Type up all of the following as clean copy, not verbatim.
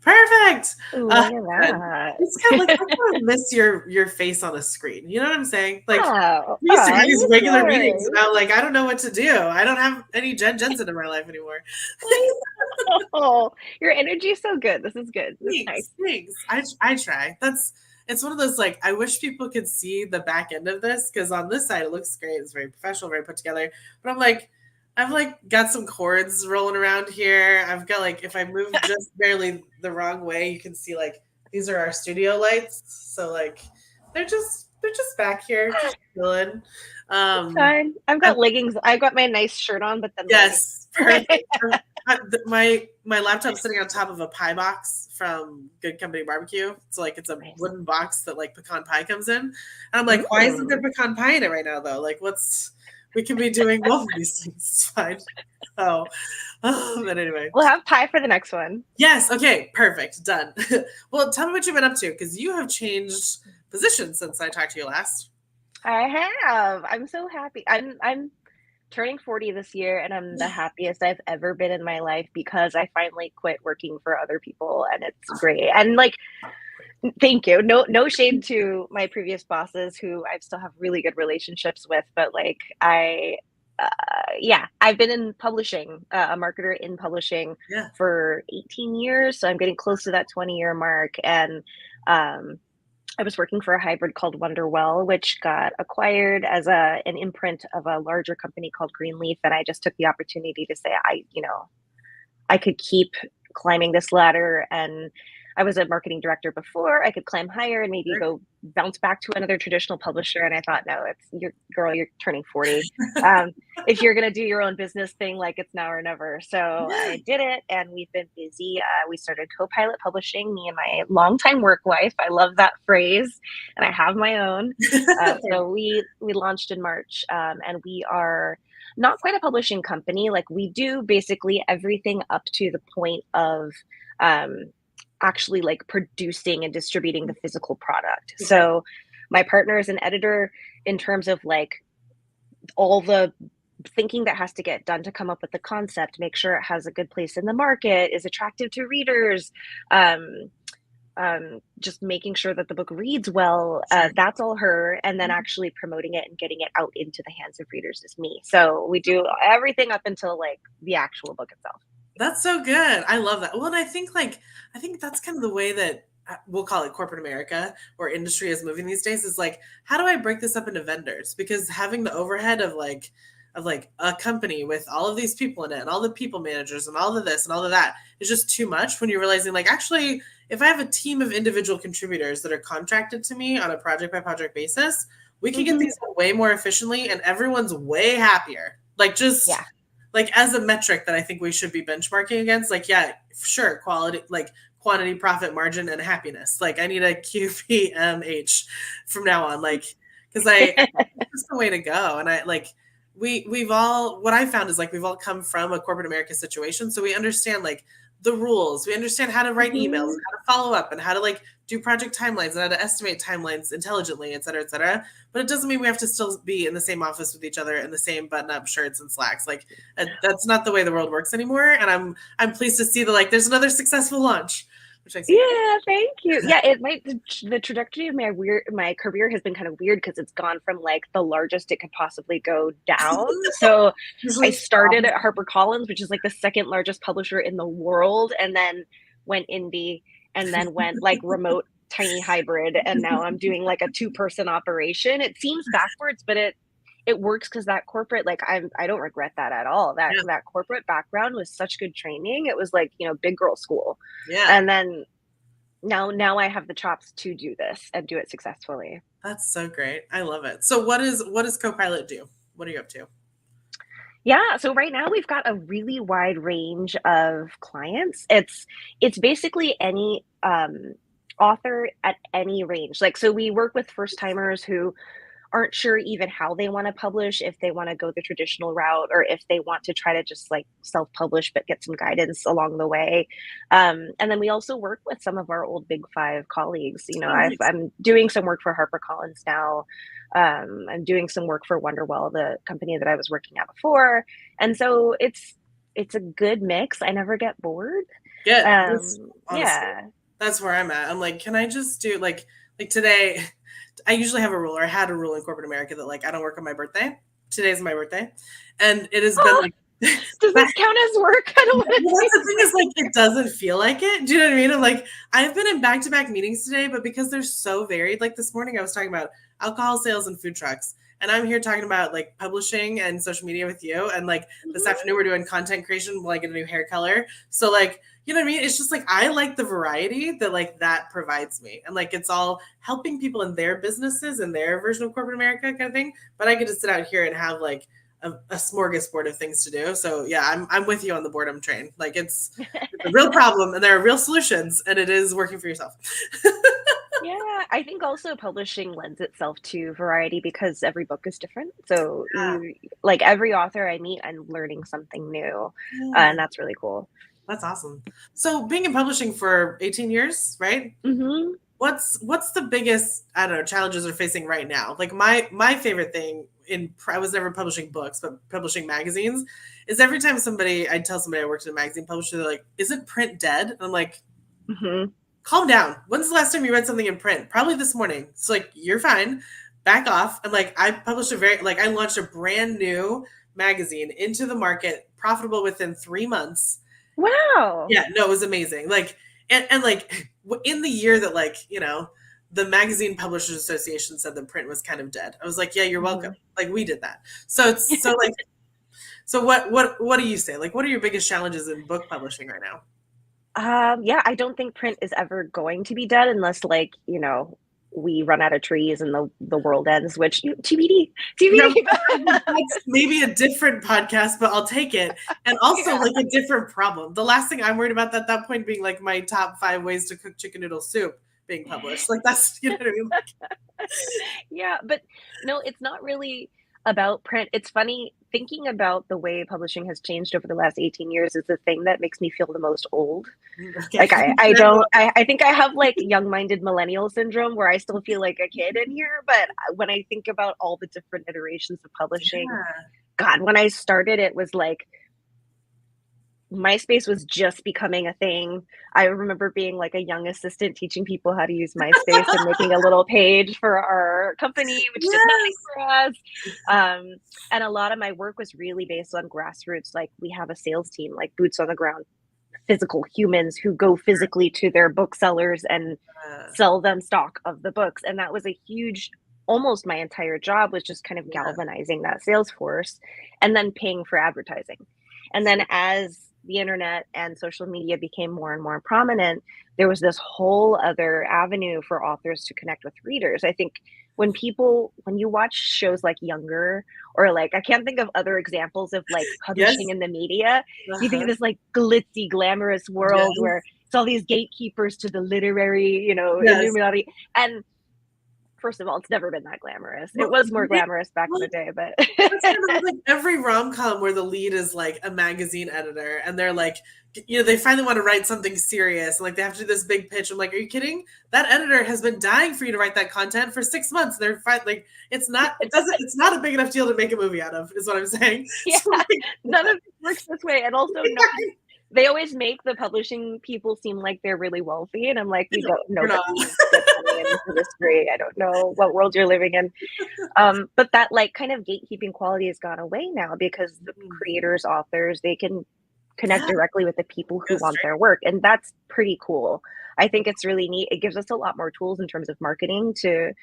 Perfect. Look at Good. that. It's kind of like, I kind of miss your face on a screen. You know what I'm saying? Like, Oh, we used to have these you're regular meetings, and yours. now, like, I don't know what to do. I don't have any Jensen in my life anymore. I know. Your energy is so good. This is good. This is nice. Thanks. I try. It's one of those, like, I wish people could see the back end of this, because on this side it looks great. It's very professional, very put together. But I've like got some cords rolling around here. I've got, like, if I move just barely the wrong way, you can see, like, these are our studio lights. So, like, they're just back here, just chilling. Fine. I've I'm got leggings. I've got my nice shirt on, but then Yes, leggings. perfect. My laptop's sitting on top of a pie box from Good Company Barbecue. So, like, it's a Nice. wooden box that, like, pecan pie comes in. And I'm like, why isn't there pecan pie in it right now, though? Like, we can be doing both of these things. It's fine. So, but anyway. We'll have pie for the next one. Yes. Okay. Perfect. Done. Well, tell me what you've been up to, because you have changed positions since I talked to you last. I have. I'm so happy. I'm turning 40 this year, and I'm the happiest I've ever been in my life because I finally quit working for other people, and it's great. And, like, thank you. No shade to my previous bosses who I still have really good relationships with, but, like, I've been in publishing, a marketer in publishing Yeah. for 18 years, so I'm getting close to that 20-year mark. And I was working for a hybrid called Wonderwell, which got acquired as an imprint of a larger company called Greenleaf, and I just took the opportunity to say I could keep climbing this ladder, and I was a marketing director before. I could climb higher and maybe go bounce back to another traditional publisher. And I thought, no, you're turning 40. If you're going to do your own business thing, like, it's now or never. So I did it, and we've been busy. We started Copilot Publishing, me and my longtime work wife. I love that phrase, and I have my own. So we launched in March, and we are not quite a publishing company. Like, we do basically everything up to the point of actually, like, producing and distributing the physical product. Okay. So my partner is an editor in terms of, like, all the thinking that has to get done to come up with the concept, make sure it has a good place in the market, is attractive to readers, just making sure that the book reads well. That's all her. And then actually promoting it and getting it out into the hands of readers is me. So we do everything up until, like, the actual book itself. That's so good. I love that. Well, and I think that's kind of the way that we'll call it corporate America or industry is moving these days, is like, how do I break this up into vendors? Because having the overhead of a company with all of these people in it and all the people managers and all of this and all of that is just too much, when you're realizing, like, actually, if I have a team of individual contributors that are contracted to me on a project by project basis, we can get things done way more efficiently, and everyone's way happier. Like, just like, as a metric that I think we should be benchmarking against, like, yeah, sure, quality, like, quantity, profit, margin, and happiness. Like, I need a QPMH from now on, like, because it's just the way to go. And we've all, what I found is, like, we've all come from a corporate America situation, so we understand, like, the rules. We understand how to write emails, and how to follow up, and how to, like, do project timelines, and how to estimate timelines intelligently, et cetera, et cetera. But it doesn't mean we have to still be in the same office with each other in the same button-up shirts and slacks. Like, that's not the way the world works anymore. And I'm pleased to see that, like, there's another successful launch. Yeah, thank you. Yeah, the trajectory of my career has been kind of weird because it's gone from, like, the largest it could possibly go down. So I started at HarperCollins, which is, like, the second largest publisher in the world, and then went indie, and then went, like, remote tiny hybrid, and now I'm doing, like, a 2-person operation. It seems backwards, but it works because that corporate, like, I don't regret that at all. That corporate background was such good training. It was like, big girl school. Yeah. And then now I have the chops to do this and do it successfully. That's so great. I love it. So what does Copilot do? What are you up to? Yeah, so right now we've got a really wide range of clients. It's basically any author at any range. Like, so we work with first timers who aren't sure even how they want to publish, if they want to go the traditional route, or if they want to try to just, like, self-publish but get some guidance along the way. And then we also work with some of our old Big Five colleagues. I'm doing some work for HarperCollins now. I'm doing some work for Wonderwell, the company that I was working at before. And so it's a good mix. I never get bored. Good. Honestly, Yeah. that's where I'm at. I'm like, can I just do like today? I usually have a rule, or I had a rule in corporate America that like I don't work on my birthday. Today's my birthday, and it has been Oh, like. does this count as work? I don't want to Well, that's the thing is like it doesn't feel like it. Do you know what I mean? I'm like I've been in back-to-back meetings today, but because they're so varied, like this morning I was talking about alcohol sales and food trucks, and I'm here talking about like publishing and social media with you, and like this afternoon we're doing content creation, like a new hair color. So like you know what I mean? It's just like I like the variety that like that provides me, and like it's all helping people in their businesses and their version of corporate America kind of thing. But I get to sit out here and have like a smorgasbord of things to do. So yeah, I'm with you on the boredom train. Like it's a real problem and there are real solutions and it is working for yourself. Yeah, I think also publishing lends itself to variety because every book is different. So you like every author I meet, I'm learning something new. And that's really cool. That's awesome. So being in publishing for 18 years, right? Mm-hmm. What's the biggest, I don't know, challenges are facing right now? Like my favorite thing I was never publishing books, but publishing magazines is every time I tell somebody I worked in a magazine publisher, they're like, isn't print dead? And I'm like, calm down. When's the last time you read something in print? Probably this morning. It's like, you're fine. Back off. And like, I launched a brand new magazine into the market, profitable within 3 months. Wow. Yeah, no, it was amazing. Like, and like in the year that like, you know, the Magazine Publishers Association said the print was kind of dead. I was like, yeah, you're welcome. Like we did that. So it's so like, so what do you say? Like, what are your biggest challenges in book publishing right now? Yeah, I don't think print is ever going to be dead unless like, you know, we run out of trees and the world ends, which TBD. That's maybe a different podcast, but I'll take it. And also like a different problem. The last thing I'm worried about at that point being like my top 5 ways to cook chicken noodle soup being published. Like that's, you know what I mean? Yeah, but no, it's not really about print. It's funny thinking about the way publishing has changed over the last 18 years is the thing that makes me feel the most old. Okay. Like I think I have like young-minded millennial syndrome where I still feel like a kid in here. But when I think about all the different iterations of publishing, God, when I started, it was like MySpace was just becoming a thing. I remember being like a young assistant teaching people how to use MySpace and making a little page for our company, which did nothing for us. And a lot of my work was really based on grassroots. Like we have a sales team, like boots on the ground, physical humans who go physically to their booksellers and sell them stock of the books. And that was a huge, almost my entire job was just kind of galvanizing that sales force and then paying for advertising. And then as the internet and social media became more and more prominent, there was this whole other avenue for authors to connect with readers. I think when you watch shows like Younger, or like, I can't think of other examples of like publishing in the media, you think of this like glitzy, glamorous world where it's all these gatekeepers to the literary, you know, Illuminati. And first of all, it's never been that glamorous. It was more glamorous back in the day, but like every rom-com where the lead is like a magazine editor and they're like, you know, they finally want to write something serious and like they have to do this big pitch. I'm like, are you kidding? That editor has been dying for you to write that content for 6 months. They're like, it's not a big enough deal to make a movie out of, is what I'm saying. Yeah, so, like, none of it works this way. And also, they always make the publishing people seem like they're really wealthy, and I'm like, we don't know the industry. I don't know what world you're living in. But that like kind of gatekeeping quality has gone away now because the creators, authors, they can connect directly with the people who want their work, and that's pretty cool. I think it's really neat. It gives us a lot more tools in terms of marketing to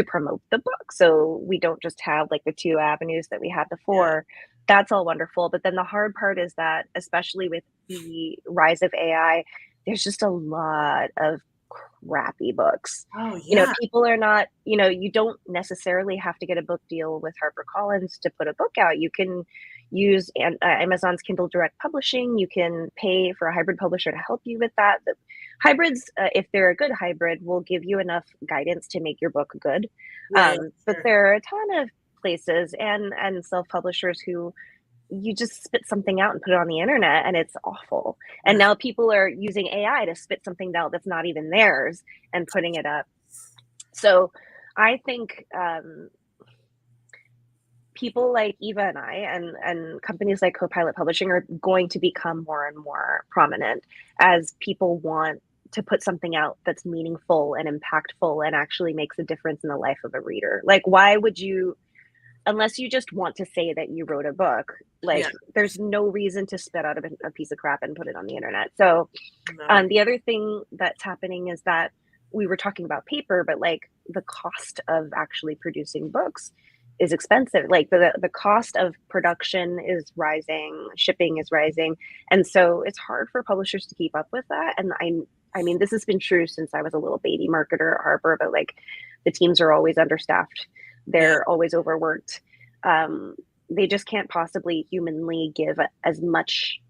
promote the book, so we don't just have like the 2 avenues that we had before. That's all wonderful. But then the hard part is that, especially with the rise of AI, there's just a lot of crappy books. You know, people are not, you know, you don't necessarily have to get a book deal with HarperCollins to put a book out. You can use Amazon's Kindle Direct Publishing. You can pay for a hybrid publisher to help you with that. The hybrids, if they're a good hybrid, will give you enough guidance to make your book good. But there are a ton of places and self-publishers who you just spit something out and put it on the internet and it's awful. And now people are using AI to spit something out that's not even theirs and putting it up. So I think people like Eva and I and companies like Copilot Publishing are going to become more and more prominent as people want to put something out that's meaningful and impactful and actually makes a difference in the life of a reader. Like, why would you, unless you just want to say that you wrote a book, like, Yeah. there's no reason to spit out a piece of crap and put it on the internet. So No. the other thing that's happening is that we were talking about paper, but like the cost of actually producing books is expensive. Like the cost of production is rising, shipping is rising. And so it's hard for publishers to keep up with that. And I mean, this has been true since I was a little baby marketer at Harper, but like the teams are always understaffed. Yeah. They're always overworked. They just can't possibly humanly give as much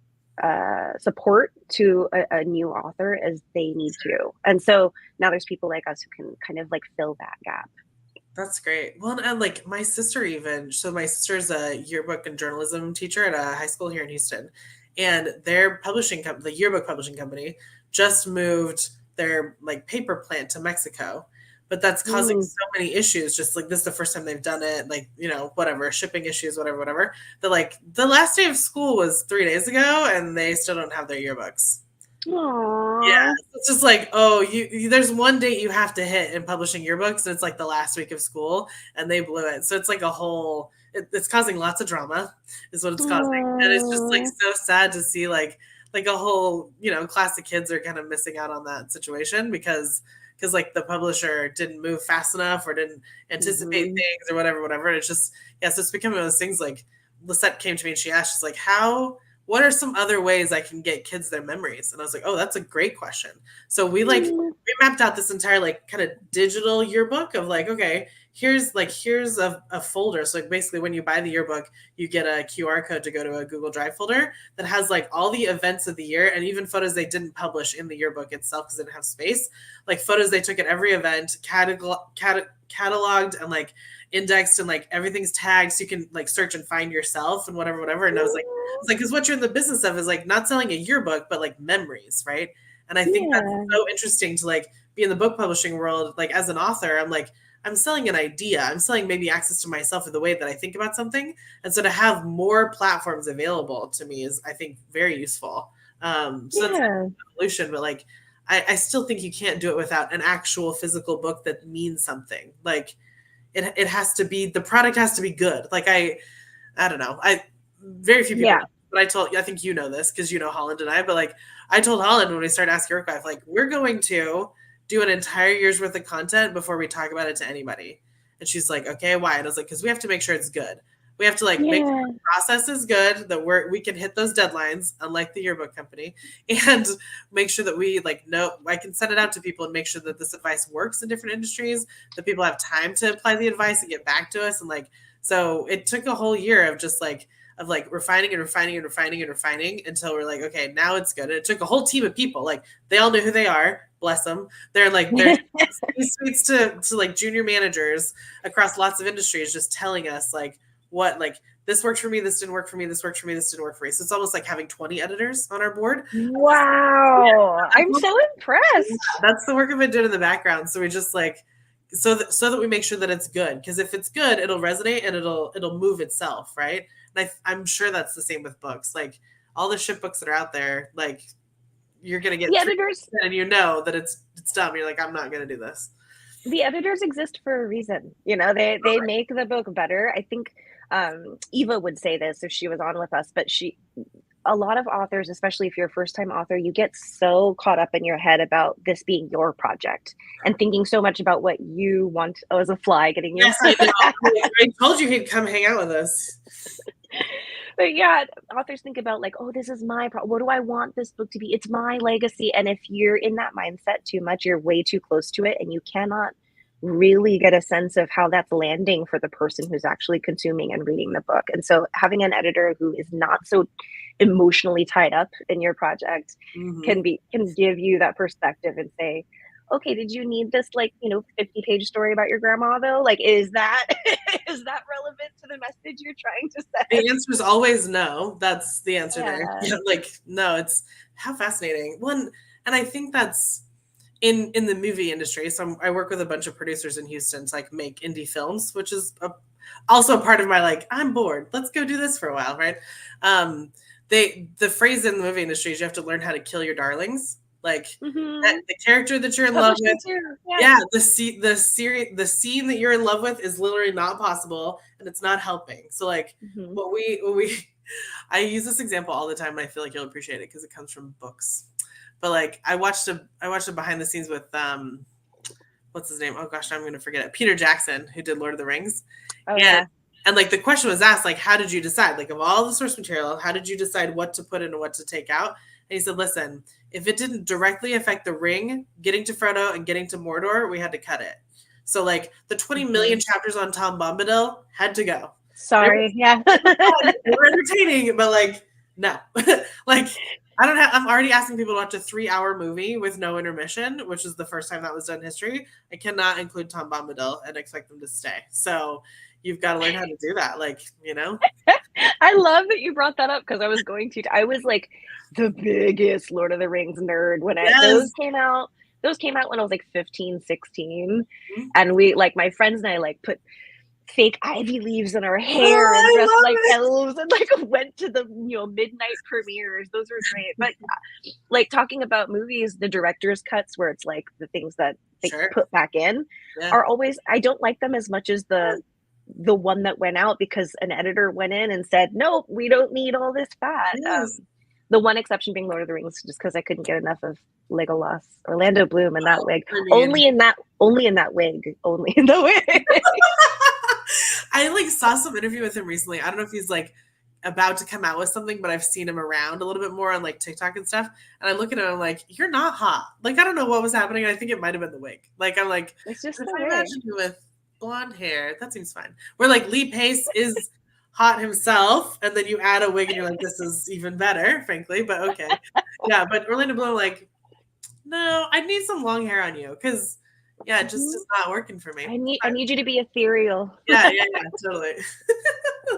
support to a new author as they need to. And so now there's people like us who can kind of like fill that gap. That's great. Well, and like my sister even, so my sister's a yearbook and journalism teacher at a high school here in Houston. And their the yearbook publishing company, just moved their like paper plant to Mexico. But that's causing so many issues. Just like this is the first time they've done it, like, whatever, shipping issues, whatever. That like the last day of school was 3 days ago and they still don't have their yearbooks. Aww. Yeah, it's just like, oh, you there's one date you have to hit in publishing your books, and it's like the last week of school, and they blew it. So it's like it's causing lots of drama, is what it's causing, and it's just like so sad to see like a whole class of kids are kind of missing out on that situation because like the publisher didn't move fast enough or didn't anticipate things or whatever. And it's just so it's becoming one of those things. Like Lisette came to me and she asked, she's like, what are some other ways I can get kids their memories? And I was like, oh, that's a great question. So we mapped out this entire like kind of digital yearbook of like, okay, here's a folder. So like basically when you buy the yearbook, you get a QR code to go to a Google Drive folder that has like all the events of the year and even photos they didn't publish in the yearbook itself because it didn't have space, like photos they took at every event, cataloged and like indexed, and like everything's tagged so you can like search and find yourself and whatever. And I was like, because what you're in the business of is like not selling a yearbook, but like memories, right? And I think that's so interesting to like be in the book publishing world. Like as an author, I'm selling an idea. I'm selling maybe access to myself in the way that I think about something. And so to have more platforms available to me is, I think, very useful. That's an evolution, but like I still think you can't do it without an actual physical book that means something. Like it has to be, the product has to be good. Like I don't know. Very few people know, but I think you know this because you know Holland and I, but like I told Holland when we started Ask Your Wife, like we're going to do an entire year's worth of content before we talk about it to anybody. And she's like, okay, why? And I was like, because we have to make sure it's good. We have to like make sure the process is good, that we can hit those deadlines, unlike the yearbook company, and make sure that we like know I can send it out to people and make sure that this advice works in different industries, that people have time to apply the advice and get back to us. And like, so it took a whole year of just like refining until we're like, okay, now it's good. And it took a whole team of people. Like they all know who they are. Bless them. They're suites to like junior managers across lots of industries, just telling us like what, like this worked for me, this didn't work for me, this worked for me, this didn't work for me. So it's almost like having 20 editors on our board. Wow. I'm so impressed. Yeah, that's the work I've been doing in the background. So we just like, so that we make sure that it's good. Because if it's good, it'll resonate and it'll move itself, right? And I'm sure that's the same with books. Like all the ship books that are out there, like you're gonna get the editors, and you know that it's dumb. You're like, I'm not gonna do this. The editors exist for a reason. They make the book better. I think Eva would say this if she was on with us, but a lot of authors, especially if you're a first-time author, you get so caught up in your head about this being your project and thinking so much about what you want. Oh, as a fly getting you. Yes, I know. I told you he'd come hang out with us. But yeah, authors think about like, oh, this is my what do I want this book to be? It's my legacy. And if you're in that mindset too much, you're way too close to it and you cannot really get a sense of how that's landing for the person who's actually consuming and reading the book. And so having an editor who is not so emotionally tied up in your project can give you that perspective and say, okay, did you need this 50-page story about your grandma though? Like, is that relevant to the message you're trying to send? The answer is always no. That's the answer there. Yeah, like, no, it's how fascinating. One, and I think that's in the movie industry. So I work with a bunch of producers in Houston to like make indie films, which is also part of my like, I'm bored. Let's go do this for a while, right? The phrase in the movie industry is you have to learn how to kill your darlings. Like the character that you're in love with. Yeah, the scene that you're in love with is literally not possible, and it's not helping. So like what we I use this example all the time, and I feel like you'll appreciate it because it comes from books. But like I watched a behind the scenes with what's his name? Oh gosh, I'm gonna forget it. Peter Jackson, who did Lord of the Rings. Oh, yeah. And like the question was asked, like, how did you decide? Like, of all the source material, how did you decide what to put in and what to take out? And he said, listen, if it didn't directly affect the ring, getting to Frodo and getting to Mordor, we had to cut it. So like the 20 million chapters on Tom Bombadil had to go. Sorry. Yeah. They were entertaining, but like, no. Like, I'm already asking people to watch a 3-hour movie with no intermission, which is the first time that was done in history. I cannot include Tom Bombadil and expect them to stay. So you've got to learn how to do that. Like, I love that you brought that up because I was like the biggest Lord of the Rings nerd when those came out. Those came out when I was like 15, 16. And we like my friends and I like put fake ivy leaves in our hair and dressed like elves and like went to the midnight premieres. Those were great. But like talking about movies, the director's cuts where it's like the things that they put back in are always, I don't like them as much as the one that went out because an editor went in and said, nope, we don't need all this fat. The one exception being Lord of the Rings, just because I couldn't get enough of Legolas, Orlando Bloom in that wig. Only in that wig. I like saw some interview with him recently. I don't know if he's like about to come out with something, but I've seen him around a little bit more on like TikTok and stuff. And I look at him, I'm like, you're not hot. Like, I don't know what was happening. I think it might've been the wig. Like, I'm like, it's just if I imagine you with blonde hair, that seems fine. Where like Lee Pace is hot himself, and then you add a wig and you're like, this is even better, frankly, but okay. Yeah, but Orlando Bloom, like, no, I need some long hair on you because it just is not working for me. I need you to be ethereal. Yeah, totally.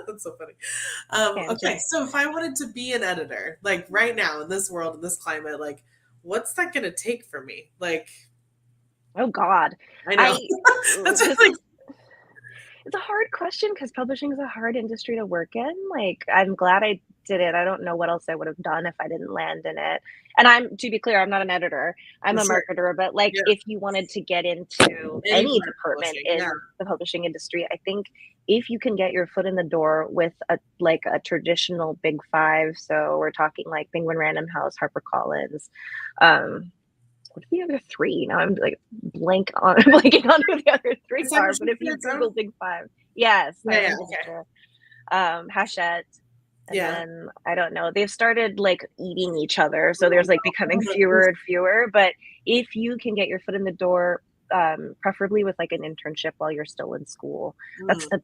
That's so funny. Okay, so if I wanted to be an editor, like right now in this world, in this climate, like what's that gonna take for me? Like, oh God, I know. That's like, it's a hard question because publishing is a hard industry to work in. Like, I'm glad I did it. I don't know what else I would have done if I didn't land in it. And to be clear, I'm not an editor. I'm a marketer. But like, if you wanted to get into any department in the publishing industry, I think if you can get your foot in the door with a traditional big five, so we're talking like Penguin Random House, HarperCollins, what are the other three? Now I'm like blanking on who the other three are. But if you Google Big Five, yes, Hachette, and then I don't know. They've started like eating each other, so there's like becoming fewer and fewer. But if you can get your foot in the door, preferably with like an internship while you're still in school, that's the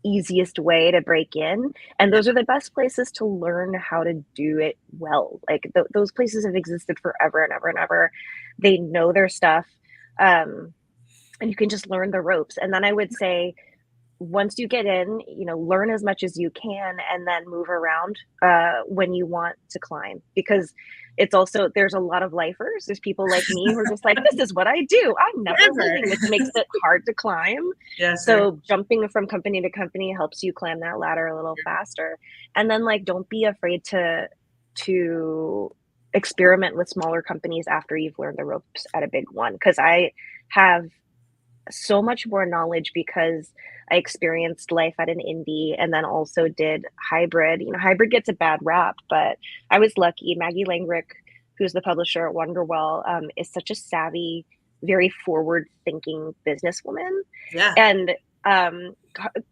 easiest way to break in, and those are the best places to learn how to do it well. Like those places have existed forever and ever and ever. They know their stuff, and you can just learn the ropes. And then I would say once you get in, learn as much as you can and then move around when you want to climb, because it's also, there's a lot of lifers. There's people like me who are just like, this is what I do. I'm never leaving, which makes it hard to climb. So jumping from company to company helps you climb that ladder a little faster. And then like, don't be afraid to experiment with smaller companies after you've learned the ropes at a big one. Cause I have so much more knowledge because I experienced life at an indie and then also did hybrid. Hybrid gets a bad rap, but I was lucky. Maggie Langrick, who's the publisher at Wonderwell, is such a savvy, very forward-thinking businesswoman. Yeah. And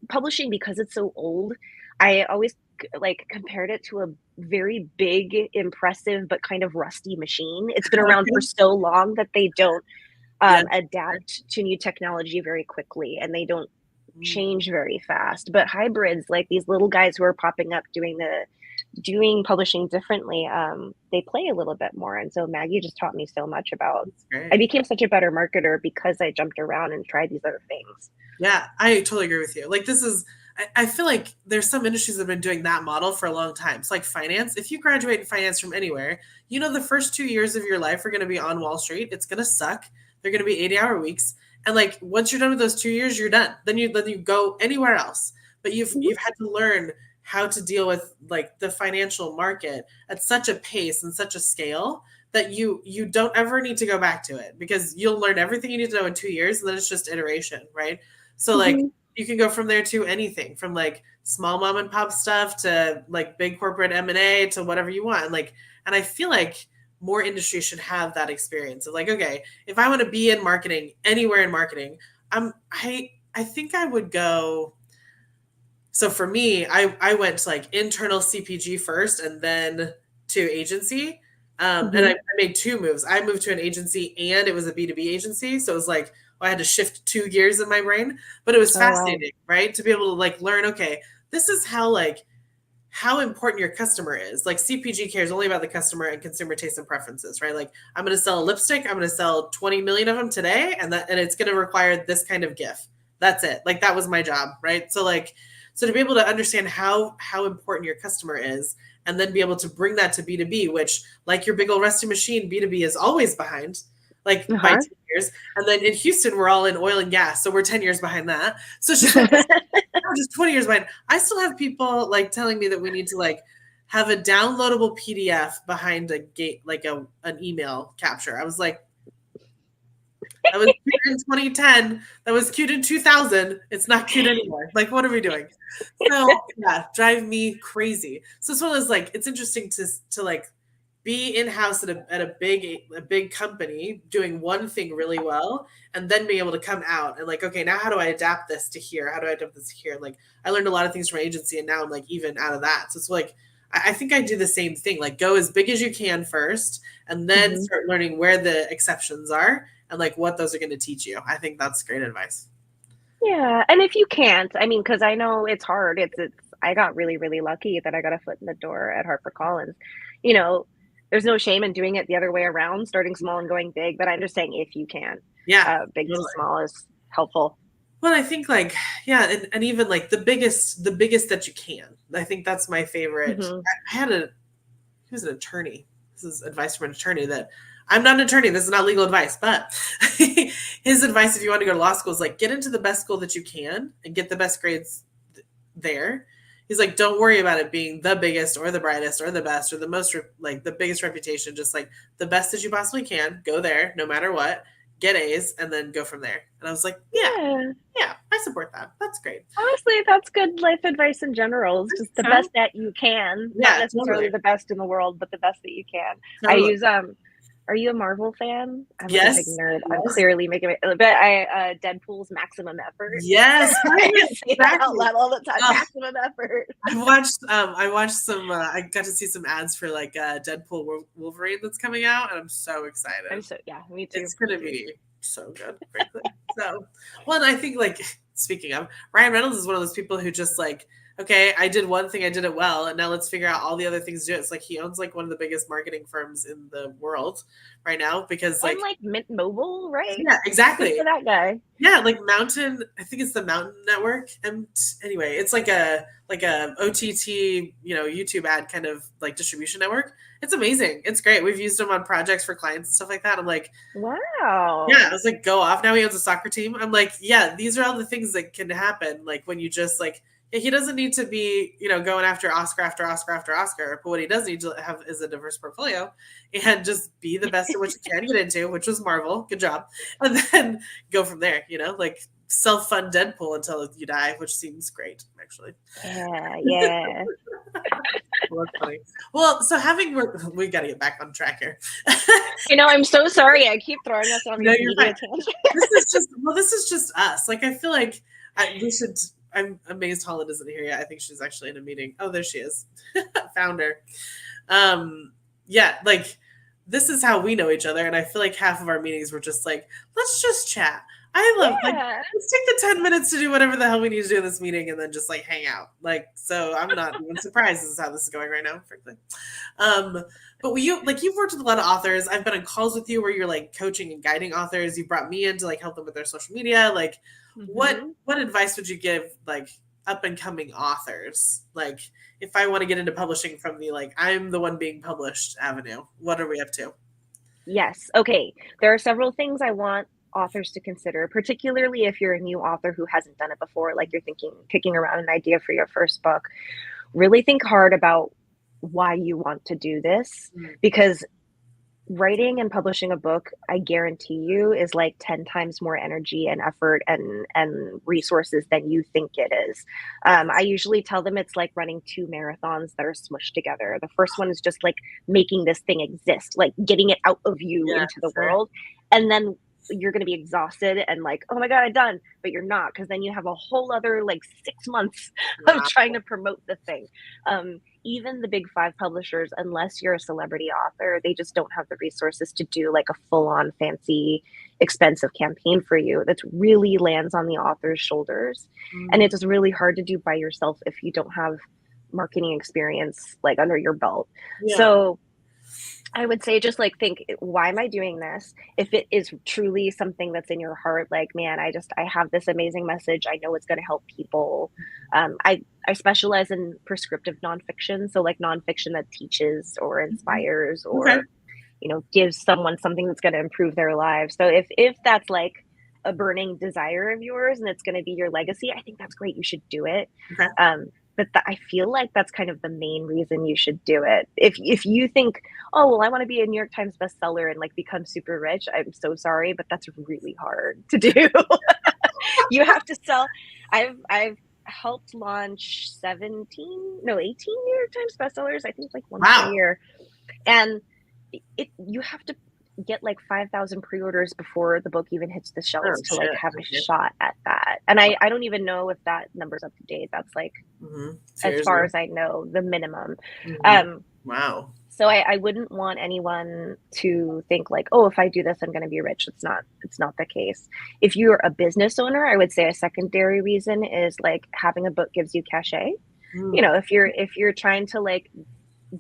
publishing, because it's so old, I always like compared it to a very big, impressive, but kind of rusty machine. It's been around for so long that they don't adapt to new technology very quickly, and they don't change very fast. But hybrids, like these little guys who are popping up doing publishing differently, they play a little bit more. And so Maggie just taught me so much about, I became such a better marketer because I jumped around and tried these other things. Yeah, I totally agree with you. Like I feel like there's some industries that have been doing that model for a long time. It's like finance. If you graduate in finance from anywhere, the first 2 years of your life are going to be on Wall Street. It's going to suck. They're going to be 80-hour weeks. And like, once you're done with those 2 years, you're done. Then you go anywhere else. But you've had to learn how to deal with like the financial market at such a pace and such a scale that you don't ever need to go back to it, because you'll learn everything you need to know in 2 years, and then it's just iteration, right? So like you can go from there to anything from like small mom and pop stuff to like big corporate M&A to whatever you want. And I feel like more industries should have that experience of like, okay, if I want to be in marketing, anywhere in marketing, I think I would go. So for me, I went to like internal CPG first and then to agency. And I made two moves. I moved to an agency and it was a B2B agency. So it was like, I had to shift 2 gears in my brain, but it was fascinating, right? To be able to like learn, okay, this is how important your customer is. Like CPG cares only about the customer and consumer tastes and preferences, right? Like I'm going to sell a lipstick. I'm going to sell 20 million of them today. And it's going to require this kind of GIF. That's it. Like that was my job. Right. So to be able to understand how important your customer is, and then be able to bring that to B2B, which like your big old rusty machine, B2B is always behind, like by 10 years. And then in Houston, we're all in oil and gas. So we're 10 years behind that. So it's just, just 20 years behind. I still have people like telling me that we need to like have a downloadable PDF behind a gate, like an email capture. I was like, that was cute in 2010. That was cute in 2000. It's not cute anymore. Like, what are we doing? So yeah, drive me crazy. So it's one of those like, it's interesting to like be in-house at a big company doing one thing really well, and then being able to come out and like, okay, now how do I adapt this to here? How do I adapt this here? Like I learned a lot of things from my agency, and now I'm like even out of that. So it's like, I think I do the same thing, like go as big as you can first, and then start learning where the exceptions are and like what those are going to teach you. I think that's great advice. Yeah. And if you can't, I mean, because I know it's hard. I got really, really lucky that I got a foot in the door at HarperCollins. You know, there's no shame in doing it the other way around, starting small and going big. But I'm just saying, if you can, big to small is helpful. Well, I think like, yeah. And even like the biggest that you can. I think that's my favorite. I had he was an attorney. This is advice from an attorney that I'm not an attorney. This is not legal advice, but his advice, if you want to go to law school, is like, get into the best school that you can and get the best grades there. He's like, don't worry about it being the biggest or the brightest or the best or the most, like the biggest reputation, just like the best that you possibly can. Go there no matter what, get A's, and then go from there. And I was like, yeah, I support that. That's great. Honestly, that's good life advice in general. It's just the best that you can. Not necessarily the best in the world, but the best that you can. I use are you a Marvel fan? I'm a big nerd. Yes. I'm clearly making it, but Deadpool's maximum effort. Yes, I say that out loud all the time. Maximum effort. I watched some. I got to see some ads for like Deadpool Wolverine that's coming out, and I'm so excited. Me too. It's gonna be so good. So, well, and I think like speaking of, Ryan Reynolds is one of those people who just like, okay, I did one thing, I did it well, and now let's figure out all the other things to do it. It's like he owns like one of the biggest marketing firms in the world right now, because like Mint Mobile, right? Yeah, exactly. For that guy. Yeah, like Mountain, I think it's the Mountain Network. And anyway, it's like a OTT, YouTube ad kind of like distribution network. It's amazing. It's great. We've used them on projects for clients and stuff like that. I'm like, wow. Yeah, I was like, go off. Now he owns a soccer team. I'm like, yeah, these are all the things that can happen. Like when you just like, he doesn't need to be, going after Oscar after Oscar after Oscar. But what he does need to have is a diverse portfolio and just be the best at what you can get into, which was Marvel. Good job. And then go from there, like self-fund Deadpool until you die, which seems great, actually. Yeah. Well, that's funny. Well, so we got to get back on track here. I'm so sorry. I keep throwing us on these media tangents. This is just us. Like, I feel like we should. I'm amazed Holland isn't here yet. I think she's actually in a meeting. Oh, there she is. Found her. Yeah, like this is how we know each other. And I feel like half of our meetings were just like, let's just chat. I love let's take the 10 minutes to do whatever the hell we need to do in this meeting and then just like hang out. Like, so I'm not even surprised this is how this is going right now, frankly. But you've worked with a lot of authors. I've been on calls with you where you're like coaching and guiding authors. You brought me in to like help them with their social media. Like what advice would you give like up and coming authors? Like if I want to get into publishing from the like, I'm the one being published avenue, what are we up to? Yes. Okay. There are several things I want authors to consider, particularly if you're a new author who hasn't done it before, like you're kicking around an idea for your first book. Really think hard about why you want to do this, because writing and publishing a book, I guarantee you, is like 10 times more energy and effort and resources than you think it is. I usually tell them it's like running 2 marathons that are smushed together. The first one is just like making this thing exist, like getting it out of you into the world. And then you're going to be exhausted and like, oh my God, I'm done. But you're not, because then you have a whole other like 6 months of trying to promote the thing. Even the big 5 publishers, unless you're a celebrity author, they just don't have the resources to do like a full-on fancy, expensive campaign for you that really lands on the author's shoulders. And it's really hard to do by yourself if you don't have marketing experience like under your belt. So I would say just like think, why am I doing this? If it is truly something that's in your heart, like, man, I have this amazing message. I know it's going to help people. I specialize in prescriptive nonfiction. So like nonfiction that teaches or inspires or, you know, gives someone something that's going to improve their lives. So if that's like a burning desire of yours and it's going to be your legacy, I think that's great. You should do it. But I feel like that's kind of the main reason you should do it. If you think, oh, well, I want to be a New York Times bestseller and like become super rich, I'm so sorry, but that's really hard to do. You have to sell. I've helped launch 18 New York Times bestsellers. I think it's like one a year. And you have to get like 5,000 pre-orders before the book even hits the shelves to like have a shot at that. And I don't even know if that number's up to date. That's like, as far as I know, the minimum. Wow. So I wouldn't want anyone to think like, oh, if I do this, I'm going to be rich. It's not the case. If you're a business owner, I would say a secondary reason is like having a book gives you cachet. You know, if you're trying to like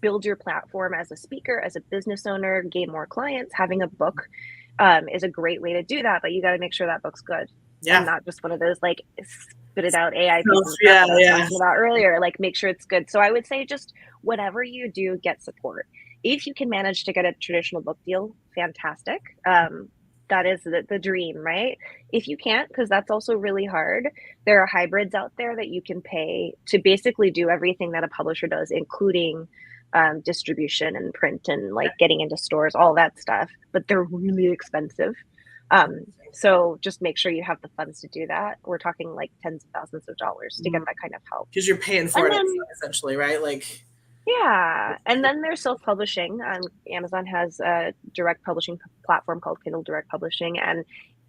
build your platform as a speaker, as a business owner, gain more clients, having a book is a great way to do that. But you got to make sure that book's good. And not just one of those like spit it out AI pieces I was talking about earlier. Like make sure it's good. So I would say just whatever you do, get support. If you can manage to get a traditional book deal, fantastic. That is the dream, right? If you can't, because that's also really hard, there are hybrids out there that you can pay to basically do everything that a publisher does, including distribution and print and like getting into stores, all that stuff, but they're really expensive. So just make sure you have the funds to do that. We're talking like tens of thousands of dollars to get that kind of help. Because you're paying for it essentially, right? Like, yeah. And then there's self-publishing. Amazon has a direct publishing platform called Kindle Direct Publishing. And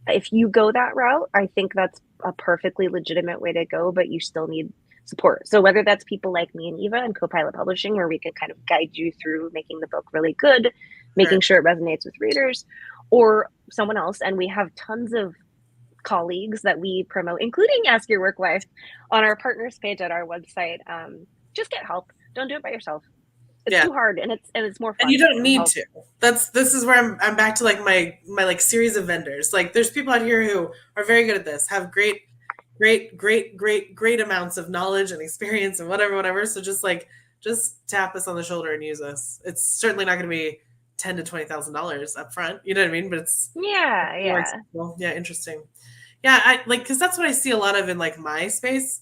if you go that route, I think that's a perfectly legitimate way to go, but you still need support. So whether that's people like me and Eva and Copilot Publishing, where we can kind of guide you through making the book really good, making sure it resonates with readers, or someone else. And we have tons of colleagues that we promote, including Ask Your Work Wife, on our partners page at our website. Just get help. Don't do it by yourself. It's too hard, and it's more fun. And you don't need to. This is where I'm back to like my like series of vendors. Like there's people out here who are very good at this, have great amounts of knowledge and experience and whatever. So just tap us on the shoulder and use us. It's certainly not going to be $10,000 to $20,000 up front. You know what I mean? But it's interesting. Yeah, I like, because that's what I see a lot of in like my space,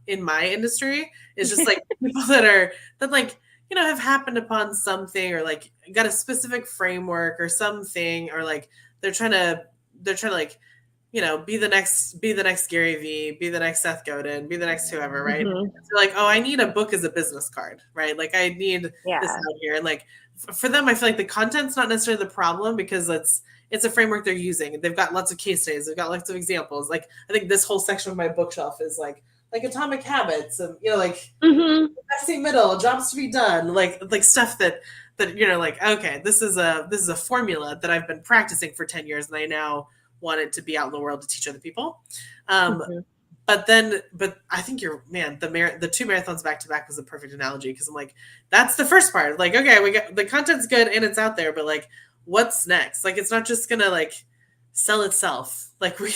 in my industry, is just like people that like, you know, have happened upon something or like got a specific framework or something, or like they're trying to like, you know, be the next Gary Vee, be the next Seth Godin, be the next whoever, right? So like, oh, I need a book as a business card, right? Like I need this out here. And like for them, I feel like the content's not necessarily the problem, because it's a framework they're using. They've got lots of case studies. They've got lots of examples. Like I think this whole section of my bookshelf is like Atomic Habits and, you know, like messy middle, jobs to be done, like stuff that you know, like, okay, this is a formula that I've been practicing for 10 years and I now want it to be out in the world to teach other people. But I think the 2 marathons back to back was a perfect analogy, because I'm like, that's the first part. Like, okay, we got the content's good and it's out there, but like, what's next? Like, it's not just gonna like sell itself. Like we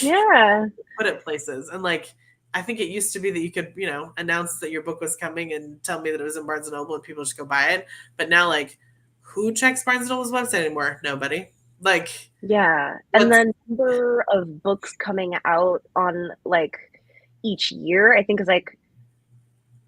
put it places. And like, I think it used to be that you could, you know, announce that your book was coming and tell me that it was in Barnes & Noble and people just go buy it. But now, like, who checks Barnes & Noble's website anymore? Nobody. Like, Yeah. And the number of books coming out on like each year, I think is like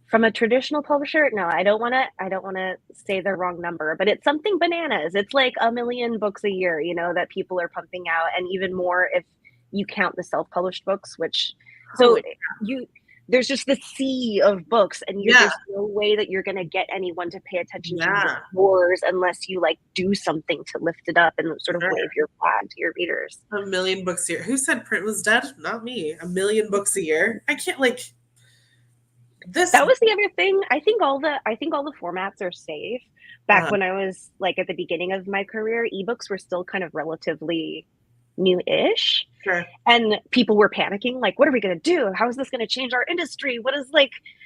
from a traditional publisher. No, I don't want to say the wrong number, but it's something bananas. It's like 1 million books a year, that people are pumping out, and even more if you count the self-published books, which so holy, you there's just this sea of books, and yeah, there's no way that you're going to get anyone to pay attention to yeah, yours unless you like do something to lift it up and sort of sure. wave your flag to your readers. 1 million books a year. Who said print was dead? Not me. 1 million books a year. I can't like this. That was the other thing. I think all the formats are safe. Back when I was like at the beginning of my career, ebooks were still kind of relatively new-ish. Sure. And people were panicking, like, what are we going to do? How is this going to change our industry? What do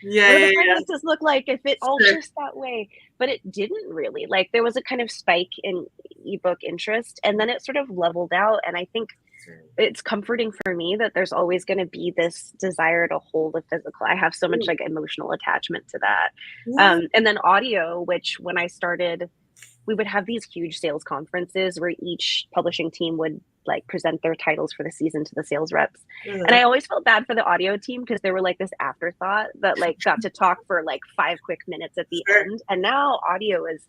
Yeah, the yeah. finances look like if it all shifts that way? But it didn't really. Like, there was a kind of spike in ebook interest, and then it sort of leveled out. And I think it's comforting for me that there's always going to be this desire to hold a physical. I have so much like emotional attachment to that. And then audio, which when I started, we would have these huge sales conferences where each publishing team would like present their titles for the season to the sales reps. And I always felt bad for the audio team because they were like this afterthought that like got to talk for like 5 quick minutes at the end. And now audio is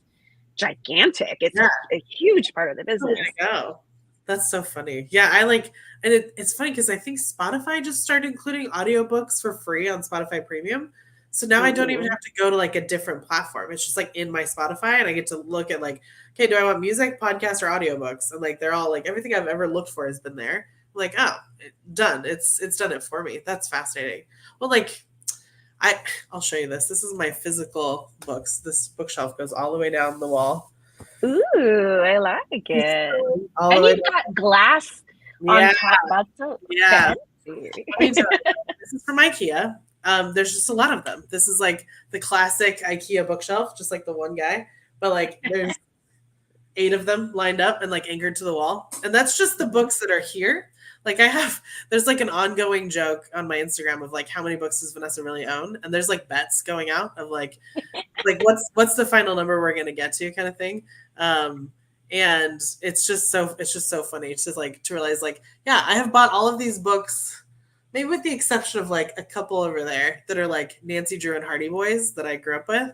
gigantic. It's a huge part of the business. Oh, that's so funny. Yeah, I like, and it's funny because I think Spotify just started including audiobooks for free on Spotify Premium. So now I don't even have to go to like a different platform. It's just like in my Spotify, and I get to look at like, okay, do I want music, podcast, or audiobooks? And like they're all like everything I've ever looked for has been there. I'm like, oh, done. It's done it for me. That's fascinating. Well, like I'll show you this. This is my physical books. This bookshelf goes all the way down the wall. Ooh, I like it. And you've got glass on top. That's so fancy. This is from IKEA. There's just a lot of them. This is like the classic IKEA bookshelf, just like the one guy, but like there's 8 of them lined up and like anchored to the wall. And that's just the books that are here. Like there's like an ongoing joke on my Instagram of like, how many books does Vanessa really own? And there's like bets going out of like what's the final number we're going to get to kind of thing. And it's just so funny. It's just like to realize like, yeah, I have bought all of these books, maybe with the exception of like a couple over there that are like Nancy Drew and Hardy Boys that I grew up with.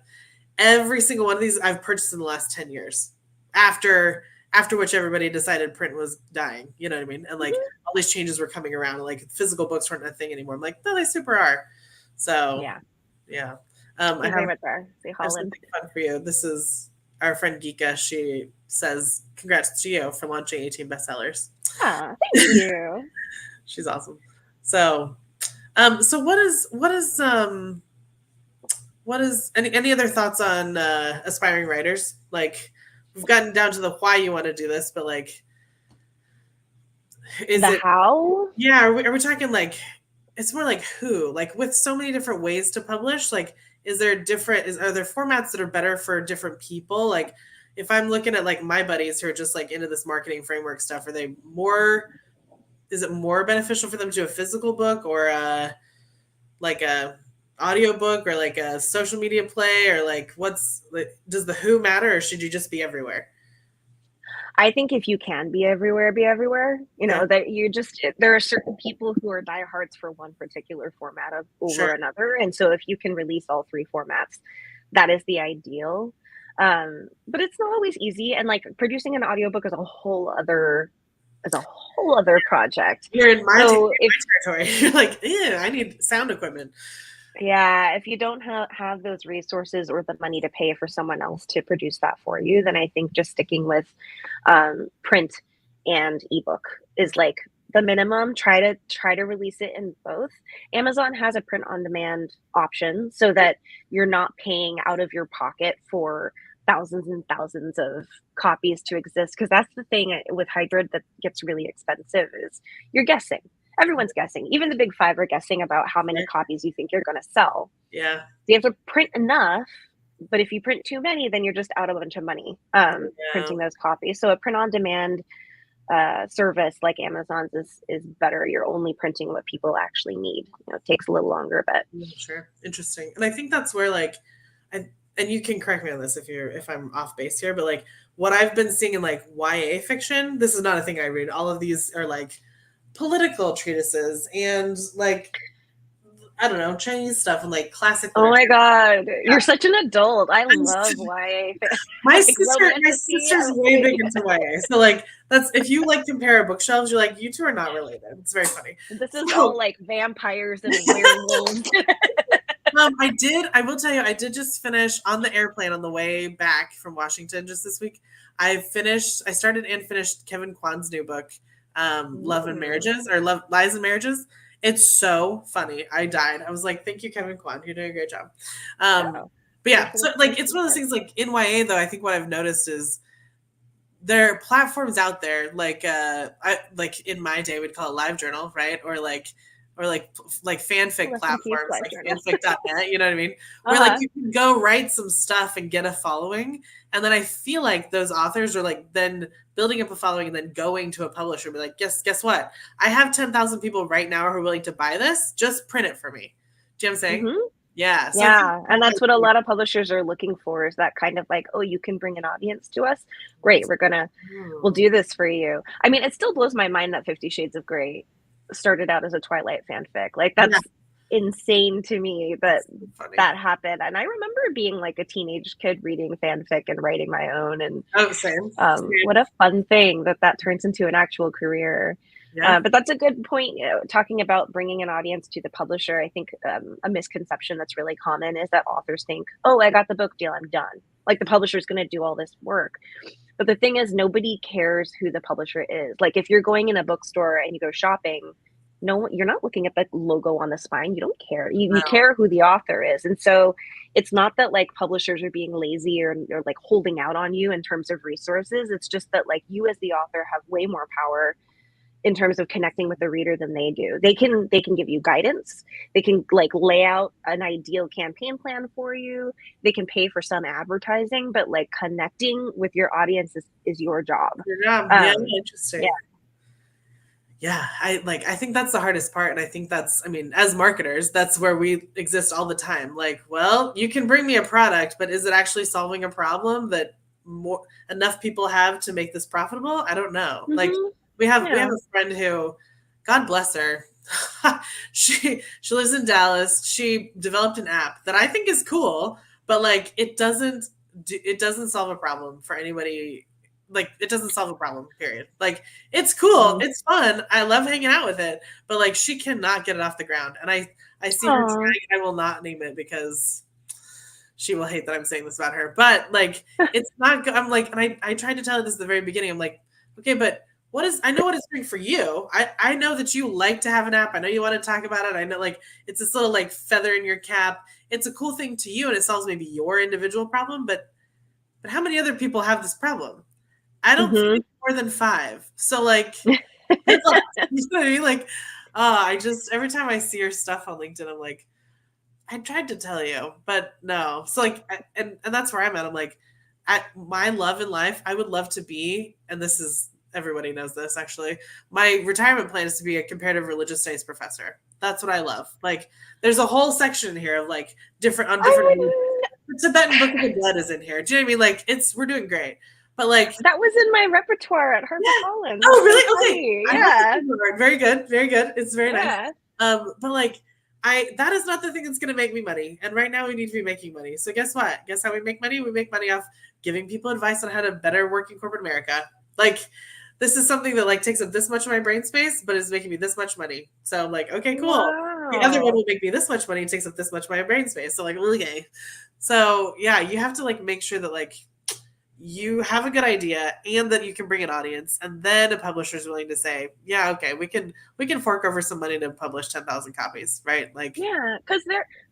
Every single one of these I've purchased in the last 10 years after which everybody decided print was dying. You know what I mean? And like all these changes were coming around and like physical books weren't a thing anymore. I'm like, no, they super are. So yeah. I have something fun for you. This is our friend Geeka. She says, congrats to you for launching 18 bestsellers. Ah, thank you. She's awesome. So what is any other thoughts on aspiring writers? Like we've gotten down to the why you want to do this, but like how? Yeah, are we talking like it's more like who? Like with so many different ways to publish, like are there formats that are better for different people? Like if I'm looking at like my buddies who are just like into this marketing framework stuff, is it more beneficial for them to do a physical book or like a audio book or like a social media play or like does the who matter or should you just be everywhere? I think if you can be everywhere, be everywhere. That there are certain people who are diehards for one particular format over another. And so if you can release all 3 formats, that is the ideal. But it's not always easy. And like producing an audiobook is a whole other project. You're in my territory. You're like, I need sound equipment. Yeah, if you don't have those resources or the money to pay for someone else to produce that for you, then I think just sticking with print and ebook is like the minimum. Try to release it in both. Amazon has a print on demand option so that you're not paying out of your pocket for thousands and thousands of copies to exist, because that's the thing with hybrid that gets really expensive is you're guessing. Everyone's guessing. Even the big 5 are guessing about how many copies you think you're going to sell. Yeah. So you have to print enough, but if you print too many, then you're just out a bunch of money printing those copies. So a print-on-demand service like Amazon's is better. You're only printing what people actually need. It takes a little longer, but sure, interesting. And I think that's where like, and you can correct me on this if I'm off base here, but like what I've been seeing in like YA fiction, this is not a thing I read. All of these are like political treatises and like, I don't know, Chinese stuff and like classic Oh literature. my God. Yeah. You're such an adult. I love YA. My Like sister's way big into YA. So like that's if you like compare bookshelves, you're like, you two are not related. It's very funny. This is all like vampires and werewolves. I will tell you, I did just finish on the airplane on the way back from Washington just this week. I started and finished Kevin Kwan's new book, Love and Marriages, or Lies and Marriages. It's so funny. I died. I was like, thank you, Kevin Kwan. You're doing a great job. Wow. But yeah, so like it's one of those things like in YA though, I think what I've noticed is there are platforms out there like like in my day we'd call it LiveJournal, right? Or like fanfic platforms like fanfic.net, you know what I mean? Where like you can go write some stuff and get a following. And then I feel like those authors are like then building up a following and then going to a publisher and be like, guess what? I have 10,000 people right now who are willing to buy this. Just print it for me. Do you know what I'm saying? Mm-hmm. Yeah. So yeah. And that's what a lot of publishers are looking for, is that kind of like, oh, you can bring an audience to us. Great. We'll do this for you. I mean, it still blows my mind that 50 Shades of Grey started out as a Twilight fanfic. Like that's insane to me that happened. And I remember being like a teenage kid reading fanfic and writing my own. And same. What a fun thing that turns into an actual career. Yeah. But that's a good point. Talking about bringing an audience to the publisher, I think a misconception that's really common is that authors think, oh, I got the book deal, I'm done. Like the publisher is going to do all this work. But the thing is, nobody cares who the publisher is. Like if you're going in a bookstore and you go shopping, you're not looking at the logo on the spine. You don't care. You care who the author is. And so it's not that like publishers are being lazy or like holding out on you in terms of resources. It's just that like you as the author have way more power in terms of connecting with the reader than they do. They can give you guidance. They can like lay out an ideal campaign plan for you. They can pay for some advertising, but like connecting with your audience is your job. Yeah, interesting. Yeah, I think that's the hardest part. And I think that's, I mean, as marketers, that's where we exist all the time. Like, well, you can bring me a product, but is it actually solving a problem that enough people have to make this profitable? I don't know. Mm-hmm. Like we have a friend who, God bless her, she lives in Dallas. She developed an app that I think is cool, but like it doesn't solve a problem for anybody. Like it doesn't solve a problem, period. Like it's cool. Mm-hmm. It's fun. I love hanging out with it, but like she cannot get it off the ground. And I see her trying. I will not name it because she will hate that I'm saying this about her, but like, it's not good. I'm like, and I tried to tell her this at the very beginning. I'm like, okay, but I know what it's doing for you. I know that you like to have an app. I know you want to talk about it. I know like it's this little like feather in your cap. It's a cool thing to you and it solves maybe your individual problem, but how many other people have this problem? I don't think more than 5. So like, you know what I mean? Like, every time I see your stuff on LinkedIn, I'm like, I tried to tell you, but no. So like, and that's where I'm at. I'm like, my love in life, I would love to be, and this is, everybody knows this actually, my retirement plan is to be a comparative religious studies professor. That's what I love. Like, there's a whole section here of like different. Tibetan Book of the Dead is in here. Do you know what I mean? Like, we're doing great. But like that was in my repertoire at HarperCollins. Yeah. Oh, really? Okay. Yeah. Very good. Very good. It's very nice. But like, that is not the thing that's going to make me money. And right now we need to be making money. So guess what? Guess how we make money? We make money off giving people advice on how to better work in corporate America. Like, this is something that like takes up this much of my brain space, but is making me this much money. So I'm like, okay, cool. Wow. The other one will make me this much money and takes up this much of my brain space. So like, okay. So yeah, you have to like make sure that like you have a good idea and that you can bring an audience, and then a publisher is willing to say, yeah, okay, we can fork over some money to publish 10,000 copies, right? Like, yeah, because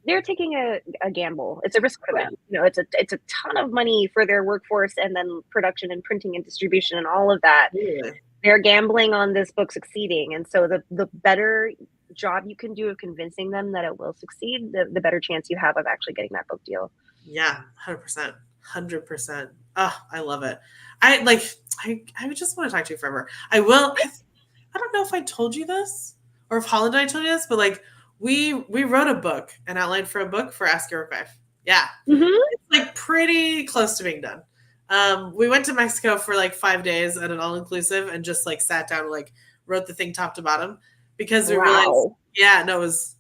they're taking a gamble. It's a risk for them. You know, it's a ton of money for their workforce, and then production and printing and distribution and all of that. Yeah. They're gambling on this book succeeding, and so the better job you can do of convincing them that it will succeed, the better chance you have of actually getting that book deal. Yeah, 100%. Oh, I love it. I would just want to talk to you forever. I will. I don't know if I told you this or if Holland and I told you this, but like we wrote a book, an outline for a book for Ask Your Wife. Yeah. Mm-hmm. It's like pretty close to being done. We went to Mexico for like 5 days at an all-inclusive and just like sat down and like wrote the thing top to bottom because we realized, Wow. yeah, no, it was,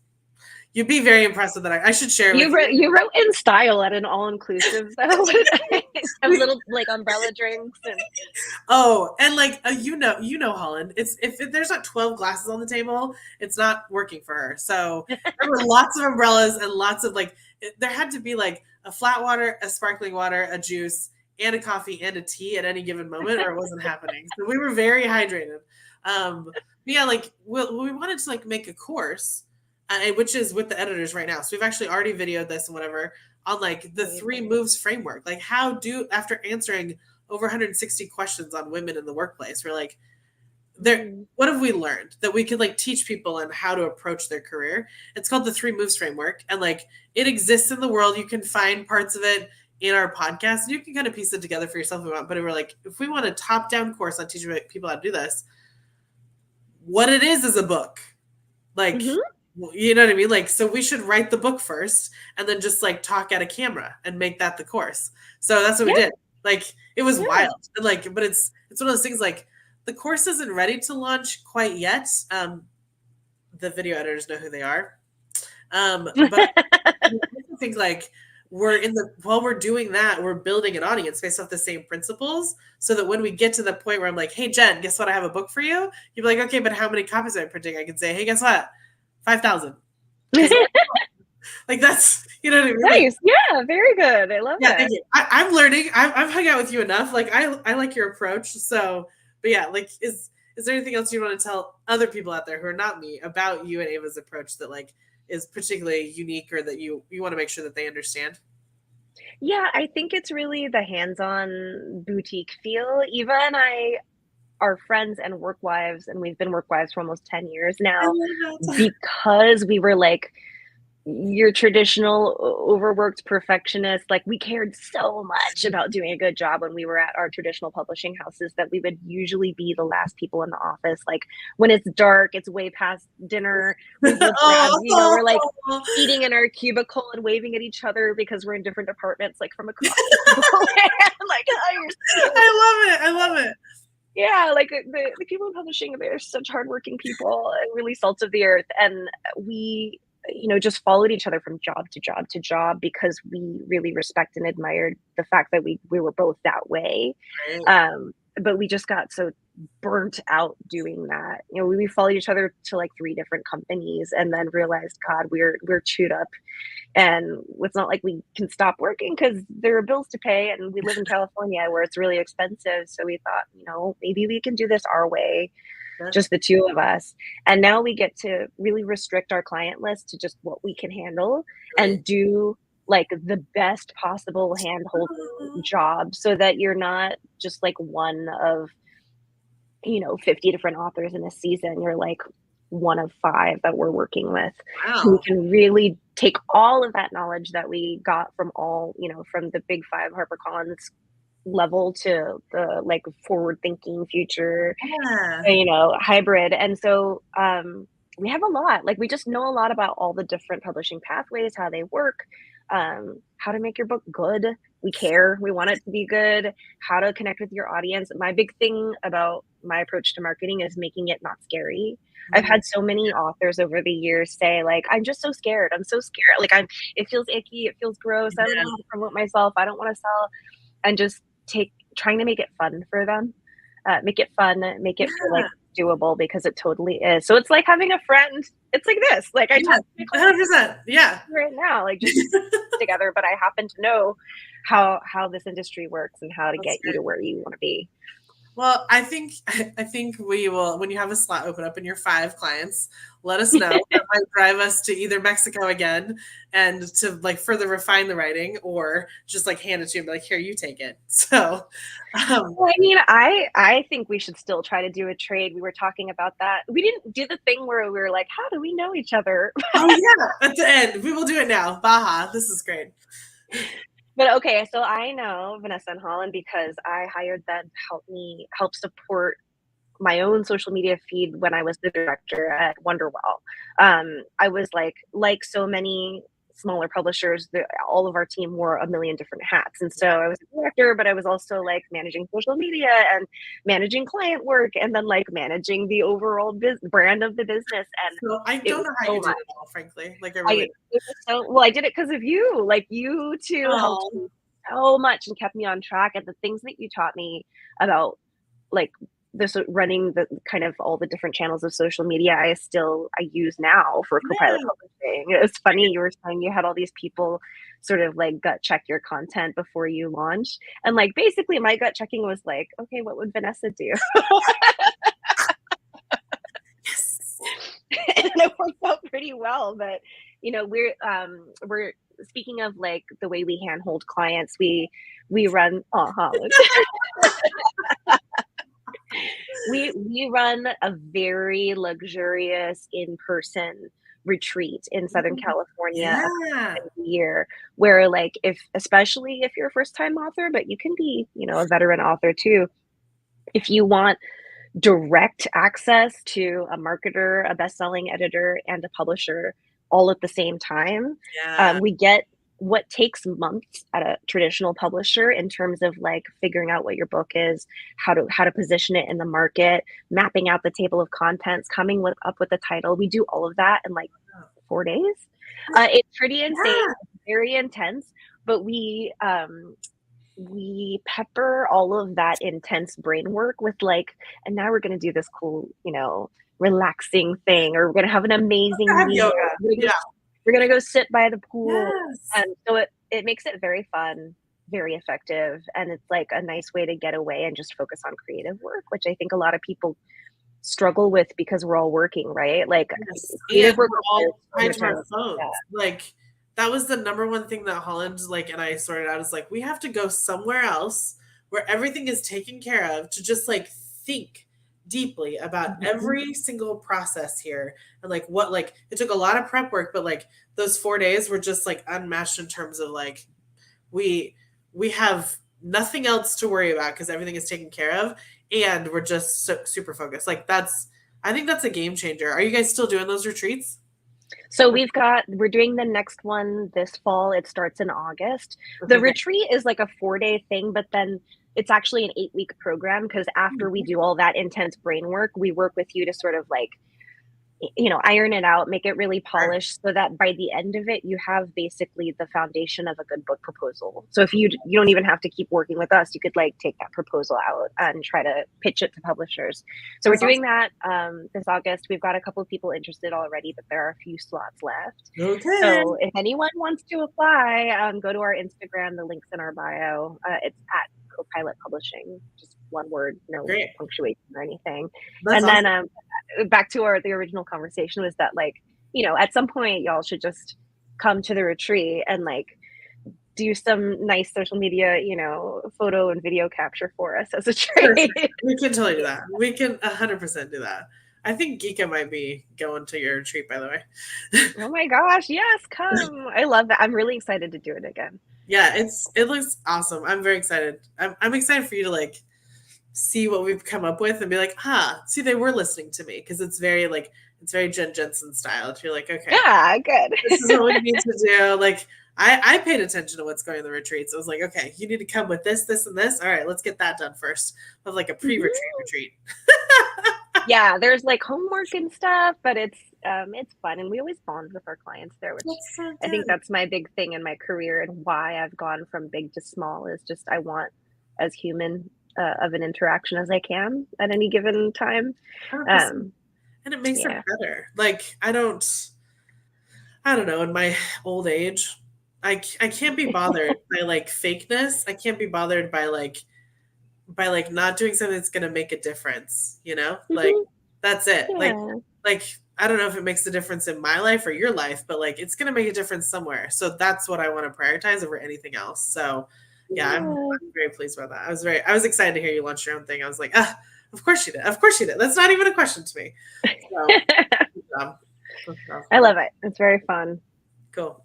you'd be very impressed with that. I should share it with you. You wrote in style at an all-inclusive though. Have little like umbrella drinks and Oh, and like Holland. It's if there's not 12 glasses on the table, it's not working for her. So there were lots of umbrellas and lots of like there had to be like a flat water, a sparkling water, a juice, and a coffee and a tea at any given moment, or it wasn't happening. So we were very hydrated. But yeah, like we wanted to like make a course, which is with the editors right now. So we've actually already videoed this and whatever on like the 3 moves framework. Like how do after answering over 160 questions on women in the workplace. We're like, what have we learned that we could like teach people and how to approach their career? It's called the 3 moves framework. And like it exists in the world. You can find parts of it in our podcast and you can kind of piece it together for yourself if you want. But we're like, if we want a top-down course on teaching people how to do this, what it is a book. Like, you know what I mean? Like, so we should write the book first and then just like talk at a camera and make that the course. So that's what we did. Like it was wild. And like, but it's one of those things like the course isn't ready to launch quite yet. The video editors know who they are. But I think like while we're doing that, we're building an audience based off the same principles so that when we get to the point where I'm like, hey, Jen, guess what? I have a book for you. You'd be like, okay, but how many copies am I printing? I can say, hey, guess what? 5,000. Like that's, you know what I mean? Nice. Like, yeah, very good. I love that. Thank you. I'm learning. I've hung out with you enough. Like I like your approach. So, but yeah, like is there anything else you want to tell other people out there who are not me about you and Eva's approach that like is particularly unique or that you want to make sure that they understand? Yeah, I think it's really the hands-on boutique feel. Eva and I are friends and work wives, and we've been work wives for almost 10 years now because we were like your traditional overworked perfectionist. Like we cared so much about doing a good job when we were at our traditional publishing houses that we would usually be the last people in the office. Like when it's dark, it's way past dinner. We would grab, we're like eating in our cubicle and waving at each other because we're in different departments, like from across the land. Like, oh, I love it. Yeah, like the people in publishing, they're such hardworking people and really salt of the earth. And we, just followed each other from job to job to job because we really respect and admired the fact that we were both that way. Right. But we just got so burnt out doing that. We followed each other to like 3 different companies and then realized, God, we're chewed up. And it's not like we can stop working because there are bills to pay and we live in California where it's really expensive. So we thought, maybe we can do this our way, just the 2 of us. And now we get to really restrict our client list to just what we can handle and do like the best possible hand-holding job so that you're not just like one of 50 different authors in a season. You're like one of 5 that we're working with. Wow. We can really take all of that knowledge that we got from from the big 5 HarperCollins level to the like forward thinking future, hybrid. And so we have a lot, like we just know a lot about all the different publishing pathways, how they work, how to make your book good. We care, we want it to be good, how to connect with your audience. My big thing about my approach to marketing is making it not scary. I've had so many authors over the years say like, I'm just so scared. I'm so scared. Like it feels icky. It feels gross. I don't know how to promote myself. I don't want to sell. And just trying to make it fun for them, make it fun, make it feel like doable because it totally is. So it's like having a friend. It's like this, like I talk 100%. Yeah. Right now, like just together, but I happen to know how this industry works and how to get you to where you want to be. Well, I think we will, when you have a slot open up in your 5 clients, let us know. That might drive us to either Mexico again and to like further refine the writing or just like hand it to you and be like, here, you take it. So, well, I mean, I think we should still try to do a trade. We were talking about that. We didn't do the thing where we were like, how do we know each other? Oh yeah, at the end. We will do it now. Baja, this is great. But okay, so I know Vanessa and Holland because I hired them to help support my own social media feed when I was the director at Wonderwell. I was like so many smaller publishers, all of our team wore a million different hats. And so I was a director, but I was also like managing social media and managing client work, and then like managing the overall brand of the business. And So I don't know how you did it all, frankly. Like I really well, I did it because of you. Like you two helped me so much and kept me on track. And the things that you taught me about like this running the kind of all the different channels of social media, I use now for Copilot Publishing. It's funny, you were saying you had all these people sort of like gut check your content before you launch. And like basically my gut checking was like, okay, what would Vanessa do? And it worked out pretty well. But you know, we're speaking of like the way we handhold clients, we run we run a very luxurious in-person retreat in Southern California a year, where like especially if you're a first-time author, but you can be, you know, a veteran author too, if you want direct access to a marketer, a best-selling editor, and a publisher all at the same time. We get what takes months at a traditional publisher in terms of like figuring out what your book is, how to position it in the market, mapping out the table of contents, coming up with the title. We do all of that in like 4 days. It's pretty insane, very intense, but we pepper all of that intense brain work with like, and now we're going to do this cool, you know, relaxing thing, or we're going to have an amazing meal. We're going to go sit by the pool. And so it makes it very fun, very effective. And it's like a nice way to get away and just focus on creative work, which I think a lot of people struggle with because we're all working, right? Like creative work, we're all tied to our phones. Like that was the number one thing that Holland and I sorted out, is like, we have to go somewhere else where everything is taken care of to just like think deeply about every single process here. And like what, like it took a lot of prep work, but like those 4 days were just like unmatched in terms of like, we have nothing else to worry about because everything is taken care of. And we're just super focused. Like I think that's a game changer. Are you guys still doing those retreats? So we're doing the next one this fall. It starts in August. The retreat is like a 4-day thing, but then it's actually an 8-week program, because after we do all that intense brain work, we work with you to sort of like, you know, iron it out, make it really polished, so that by the end of it, you have basically the foundation of a good book proposal. So if you don't even have to keep working with us, you could like take that proposal out and try to pitch it to publishers. So we're doing that this August. We've got a couple of people interested already, but there are a few slots left. Okay. So if anyone wants to apply, go to our Instagram. The link's in our bio. It's at Copilot Publishing, just one word, no punctuation or anything. That's awesome. Then back to the original conversation was that, like, you know, at some point y'all should just come to the retreat and like do some nice social media, you know, photo and video capture for us as a treat. Sure. We can totally do that. We can 100% do that. I think Geeka might be going to your retreat, by the way. Oh my gosh, yes, come. I love that. I'm really excited to do it again. Yeah, it looks awesome. I'm very excited. I'm excited for you to like see what we've come up with and be like, see, they were listening to me, because it's very Jenn Jensen style. You're like, okay, yeah, good. This is what we need to do. Like I paid attention to what's going on in the retreats. I was like, okay, you need to come with this, this, and this. All right, let's get that done first. Of like a retreat. Yeah, there's like homework and stuff, but it's fun, and we always bond with our clients there, which so I think that's my big thing in my career, and why I've gone from big to small is just I want as human of an interaction as I can at any given time. And it makes it better. Like I don't know, in my old age, I can't be bothered by like fakeness. I can't be bothered by like not doing something that's going to make a difference, you know? Like that's it. Like I don't know if it makes a difference in my life or your life, but like it's going to make a difference somewhere. So that's what I want to prioritize over anything else. So yeah, I'm very pleased about that. I was excited to hear you launch your own thing. I was like, of course you did. Of course you did. That's not even a question to me. So, good job. I love it. It's very fun. Cool.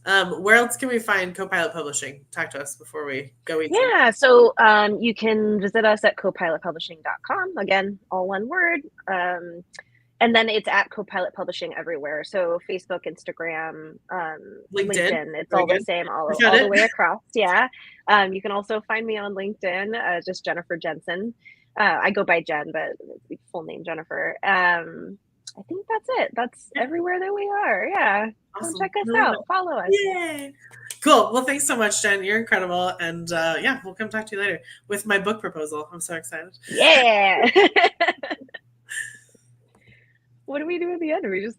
Where else can we find Copilot Publishing? Talk to us before we go eat. Yeah, so you can visit us at copilotpublishing.com. Again, all one word. And then it's at Copilot Publishing everywhere. So Facebook, Instagram, LinkedIn. LinkedIn, it's Very all the good. same You got all the it. way across. Yeah. You can also find me on LinkedIn, just Jennifer Jensen. I go by Jenn, but full name Jennifer. I think that's it. That's Yeah. everywhere that we are. Yeah. Come Awesome. check us Really out. Follow us. Yay. Cool. Well, thanks so much, Jenn. You're incredible. And yeah, we'll come talk to you later with my book proposal. I'm so excited. Yeah. What do we do at the end? We just